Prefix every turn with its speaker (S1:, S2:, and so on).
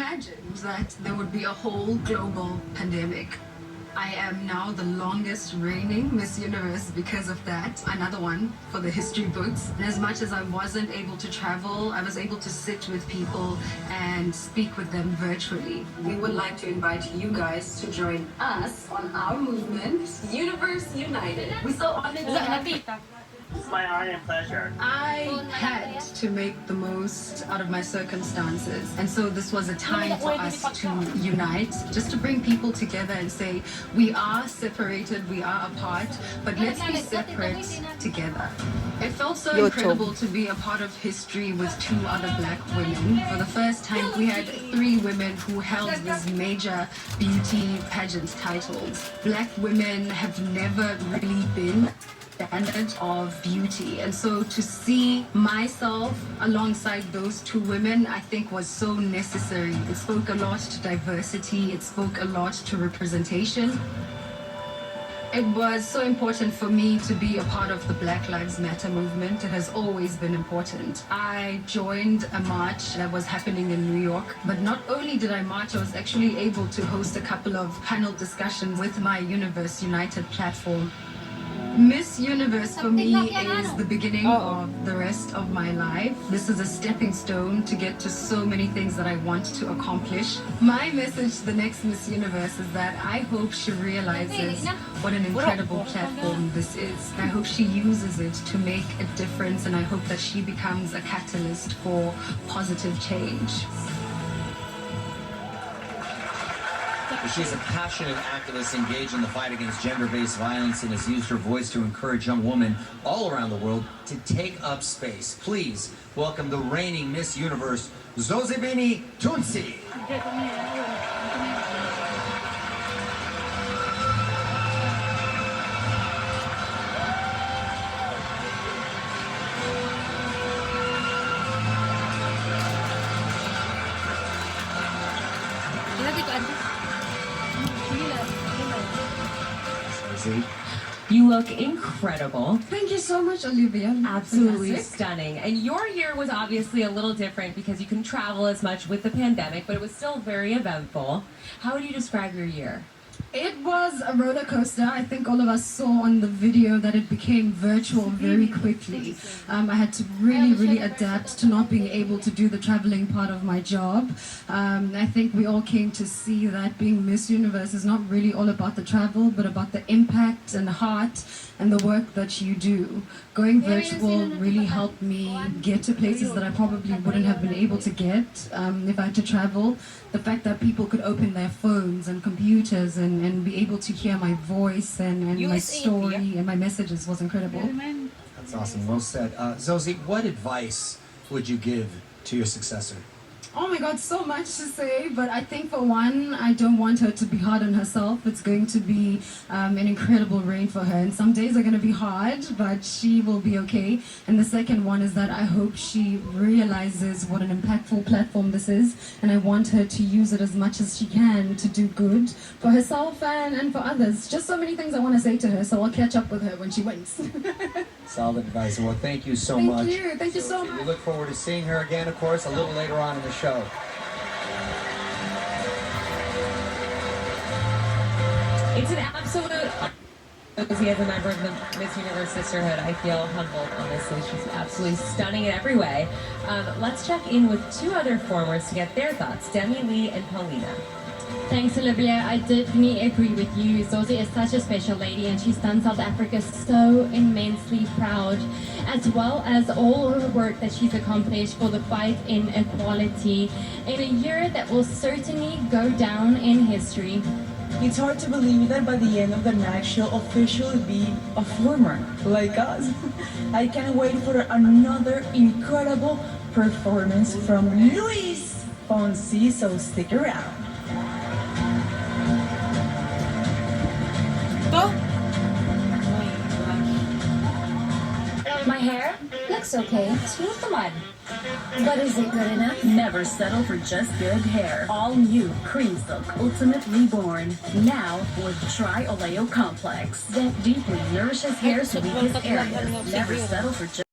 S1: imagined that there would be a whole global pandemic. I am now the longest reigning Miss Universe because of that. Another one for the history books. And as much as I wasn't able to travel, I was able to sit with people and speak with them virtually. We would like to invite you guys to join us on our movement, Universe United. We're so honored to have you.
S2: It's my honor and pleasure.
S1: I had to make the most out of my circumstances, and so this was a time for us to unite, just to bring people together and say, we are separated, we are apart, but let's be separate together. It felt so incredible to be a part of history with 2 other black women. For the first time, we had 3 women who held these major beauty pageant titles. Black women have never really been standard of beauty, and so to see myself alongside those 2 women, I think was so necessary. It spoke a lot to diversity, it spoke a lot to representation. It was so important for me to be a part of the Black Lives Matter movement. It has always been important. I joined a march that was happening in New York, but not only did I march, I was actually able to host a couple of panel discussions with my Universe United platform. Miss Universe for me is the beginning of the rest of my life. This is a stepping stone to get to so many things that I want to accomplish. My message to the next Miss Universe is that I hope she realizes what an incredible platform this is. I hope she uses it to make a difference, and I hope that she becomes a catalyst for positive change.
S3: She's a passionate activist engaged in the fight against gender-based violence and has used her voice to encourage young women all around the world to take up space. Please welcome the reigning Miss Universe, Zozibini Tunsi.
S4: You look incredible.
S1: Thank you so much, Olivia.
S4: Absolutely
S1: Fantastic.
S4: stunning. And your year was obviously a little different because you couldn't travel as much with the pandemic, but it was still very eventful. How would you describe your year?
S1: It was a roller coaster. I think all of us saw on the video that it became virtual very quickly. I had to really adapt to not being able to do the traveling part of my job. I think we all came to see that being Miss Universe is not really all about the travel, but about the impact and heart and the work that you do. Going virtual really helped me get to places that I probably wouldn't have been able to get if I had to travel. The fact that people could open their phones and computers and be able to hear my voice and my story and my messages was incredible.
S3: That's awesome. Well said. Zozie, what advice would you give to your successor?
S1: Oh my God, so much to say, but I think for one, I don't want her to be hard on herself. It's going to be an incredible reign for her, and some days are going to be hard, but she will be okay. And the second one is that I hope she realizes what an impactful platform this is, and I want her to use it as much as she can to do good for herself and for others. Just so many things I want to say to her, so I'll catch up with her when she wins.
S3: Solid advice. Well, thank you so much.
S1: Thank you so much.
S3: We look forward to seeing her again, of course, a little later on in the show.
S4: It's an absolute Zozie as a member of the Miss Universe Sisterhood. I feel humbled, honestly. She's absolutely stunning in every way. Let's check in with 2 other performers to get their thoughts, Demi Lee and Paulina.
S5: Thanks, Olivia. I definitely agree with you. Zozie is such a special lady, and she's done South Africa so immensely proud, as well as all her work that she's accomplished for the fight in equality in a year that will certainly go down in history.
S6: It's hard to believe that by the end of the night she'll officially be a former like us. I can't wait for another incredible performance from Luis Fonsi, so stick around.
S7: My hair looks okay. Smooth the mud. But is it good enough?
S8: Never settle for just good hair. All new Cream Silk Ultimate Reborn. Now with Tri Oleo Complex that deeply nourishes hair's weakest areas. Never settle for just